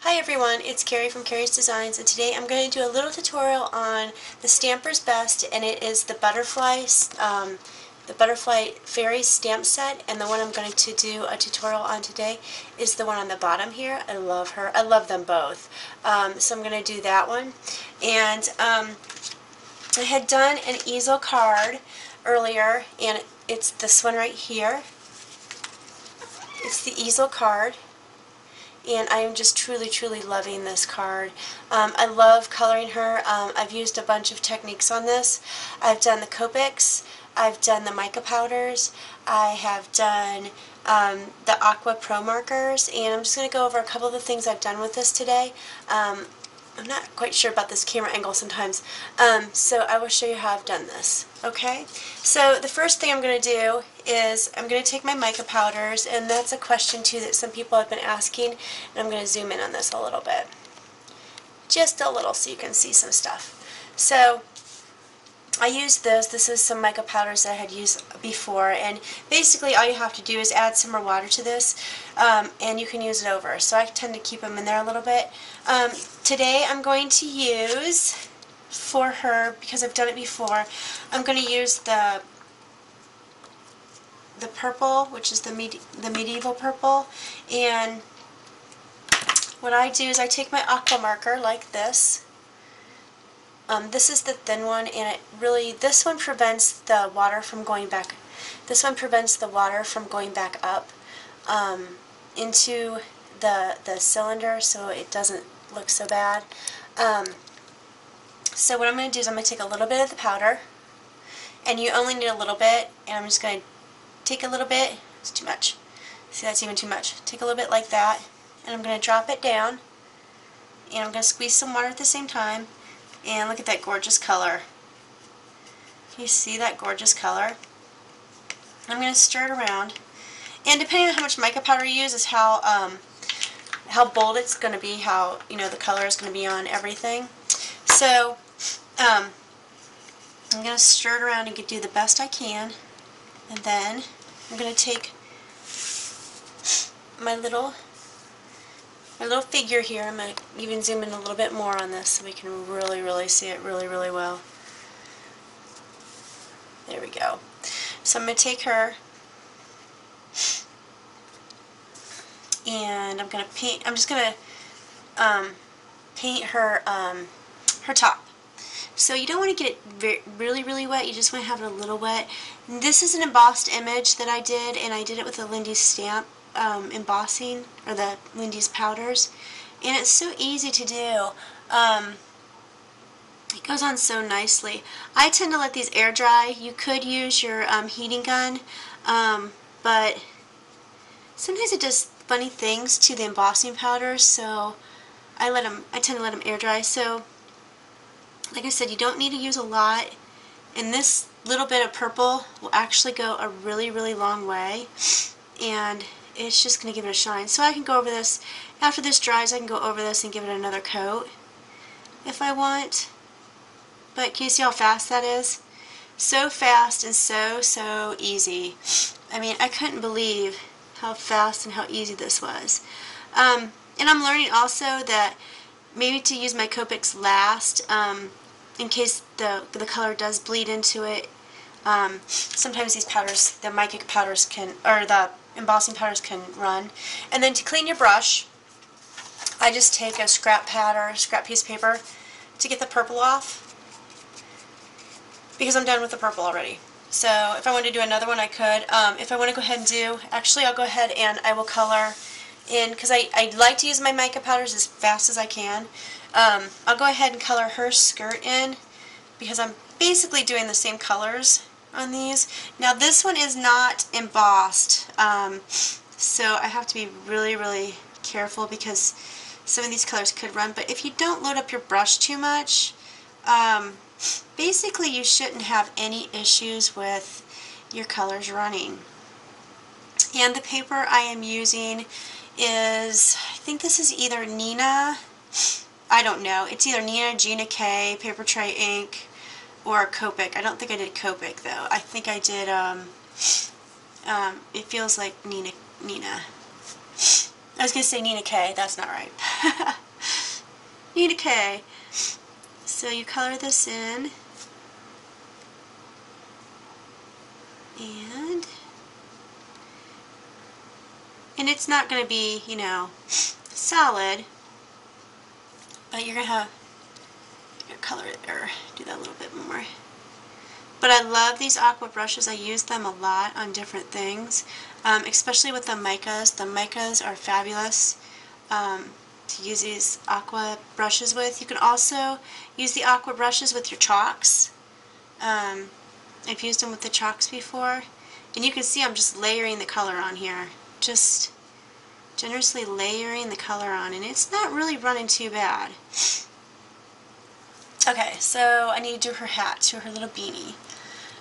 Hi everyone, it's Carrie from Carrie's Designs, and today I'm going to do a little tutorial on the Stamper's Best, and it is the butterfly fairy stamp set, and the one I'm going to do a tutorial on today is the one on the bottom here. I love her. I love them both. So I'm going to do that one. And I had done an easel card earlier, and it's this one right here. It's the easel card. And I am just truly loving this card. I love coloring her. I've used a bunch of techniques on this. I've done the Copics, I've done the mica powders, I have done the Aqua Pro markers, and I'm just going to go over a couple of the things I've done with this today. I'm not quite sure about this camera angle sometimes, so I will show you how I've done this. Okay, so the first thing I'm going to do is I'm going to take my mica powders, and that's a question too that some people have been asking, and I'm going to zoom in on this a little bit. Just a little so you can see some stuff. So I used this. This is some mica powders that I had used before, and basically all you have to do is add some more water to this, and you can use it over. So I tend to keep them in there a little bit. Today I'm going to use, for her, because I've done it before, I'm going to use the purple, which is the medieval purple, and what I do is I take my aqua marker like this. This is the thin one, and it really, this one prevents the water from going back. This one prevents the water from going back up into the cylinder, so it doesn't look so bad. So what I'm going to do is I'm going to take a little bit of the powder, and you only need a little bit, and I'm just going to take a little bit. It's too much. See, that's even too much. Take a little bit like that, and I'm going to drop it down, and I'm going to squeeze some water at the same time. And look at that gorgeous color. Can you see that gorgeous color? I'm going to stir it around. And depending on how much mica powder you use is how bold it's going to be, how, you know, the color is going to be on everything. So I'm going to stir it around and do the best I can. And then I'm going to take my little figure here. I'm going to even zoom in a little bit more on this so we can really see it really well. There we go. So I'm going to take her, and I'm going to paint. I'm just going to paint her her top. So you don't want to get it really wet. You just want to have it a little wet. And this is an embossed image that I did, and I did it with the Lindy's stamp embossing, or the Lindy's powders, and it's so easy to do. It goes on so nicely. I tend to let these air dry. You could use your heating gun, but sometimes it does funny things to the embossing powders, so I tend to let them air dry. So like I said, you don't need to use a lot, and this little bit of purple will actually go a really long way, and it's just going to give it a shine. So I can go over this, after this dries, I can go over this and give it another coat if I want. But can you see how fast that is? So fast and so easy. I mean, I couldn't believe how fast and how easy this was. And I'm learning also that maybe to use my Copics last, in case the color does bleed into it. Sometimes these powders, the mica powders can, or the embossing powders can run. And then to clean your brush, I just take a scrap pad or a scrap piece of paper to get the purple off, because I'm done with the purple already. So if I want to do another one, I could. If I want to go ahead and do, actually I'll go ahead and I will color in, because I like to use my mica powders as fast as I can. I'll go ahead and color her skirt in, because I'm basically doing the same colors on these. Now this one is not embossed, so I have to be really careful, because some of these colors could run. But if you don't load up your brush too much, basically you shouldn't have any issues with your colors running. And the paper I am using is, I think this is either Nina, I don't know, it's either Nina, Gina K, Paper Tray Ink, or Copic. I don't think I did Copic though. I think I did, it feels like Nina. I was going to say Nina K. That's not right. Nina K. So you color this in. And it's not going to be, you know, solid, but you're going to have color it or do that a little bit more. But I love these aqua brushes. I use them a lot on different things, especially with the micas. The micas are fabulous to use these aqua brushes with. You can also use the aqua brushes with your chalks. I've used them with the chalks before, and you can see I'm just layering the color on here. Just generously layering the color on, and it's not really running too bad. Okay, so I need to do her hat, to her little beanie.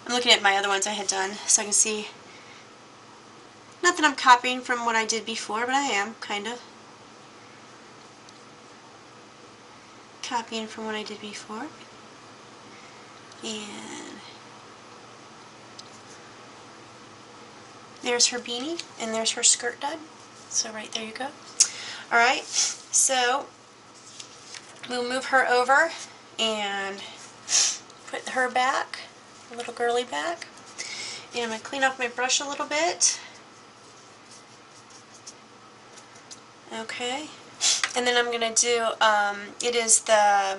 I'm looking at my other ones I had done so I can see. Not that I'm copying from what I did before, but I am, kind of. Copying from what I did before. And there's her beanie, and there's her skirt done. So right there you go. Alright, so we'll move her over and put her back, a little girly back. And I'm going to clean off my brush a little bit. Okay. And then I'm going to do, it is the,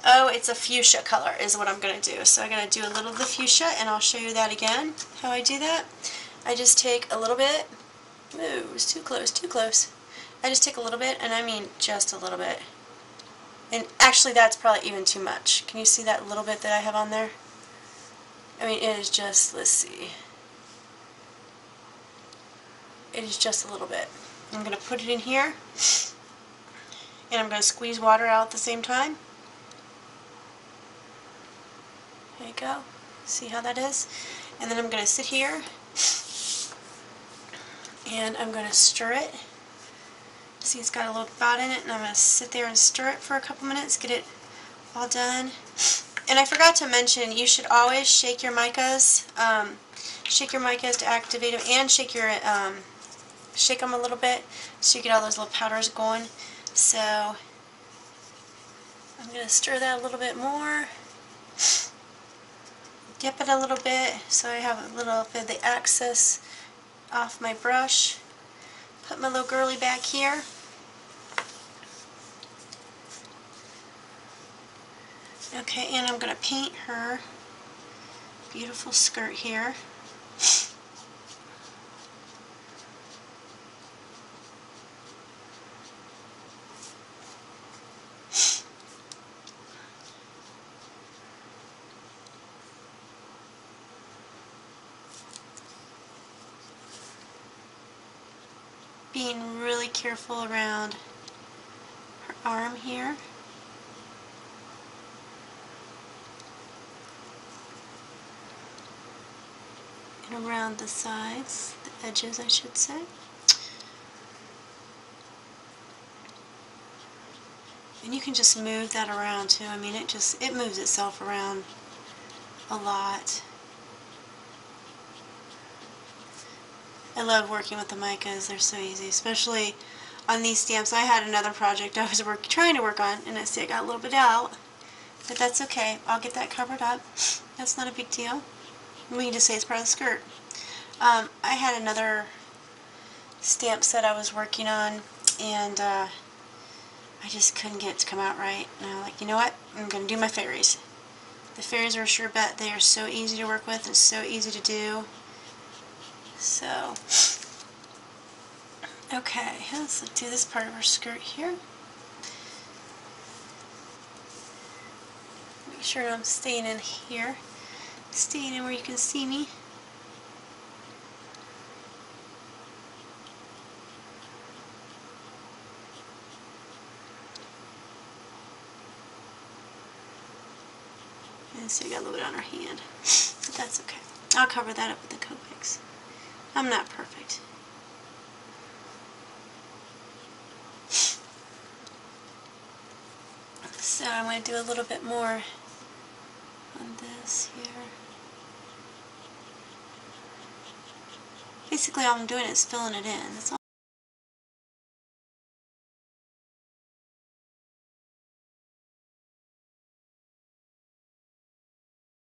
it's a fuchsia color is what I'm going to do. So I'm going to do a little of the fuchsia, and I'll show you that again, how I do that. I just take a little bit. Ooh, it's too close, too close. I just take a little bit, and I mean just a little bit. And actually that's probably even too much. Can you see that little bit that I have on there? I mean, it is just, let's see. It is just a little bit. I'm going to put it in here, and I'm going to squeeze water out at the same time. There you go. See how that is? And then I'm going to sit here, and I'm going to stir it. See, it's got a little dot in it, and I'm going to sit there and stir it for a couple minutes, get it all done. And I forgot to mention, you should always shake your micas. Shake your micas to activate them, and shake them a little bit so you get all those little powders going. So I'm going to stir that a little bit more. Dip it a little bit so I have a little bit of the excess off my brush. Put my little girly back here. Okay, and I'm going to paint her beautiful skirt here. Being really careful around her arm here. And around the sides, the edges I should say. And you can just move that around too. I mean, it moves itself around a lot. I love working with the micas. They're so easy, especially on these stamps. I had another project I was trying to work on, and I see I got a little bit out, but that's okay. I'll get that covered up. That's not a big deal. We can just say it's part of the skirt. I had another stamp set I was working on, and I just couldn't get it to come out right. And I'm like, you know what? I'm going to do my fairies. The fairies are a sure bet. They are so easy to work with and so easy to do. So, okay, let's do this part of our skirt here. Make sure I'm staying in here, staying in where you can see me. And so you got a little bit on her hand, but that's okay. I'll cover that up with the Copics. I'm not perfect. So I'm going to do a little bit more on this here. Basically all I'm doing is filling it in. That's all.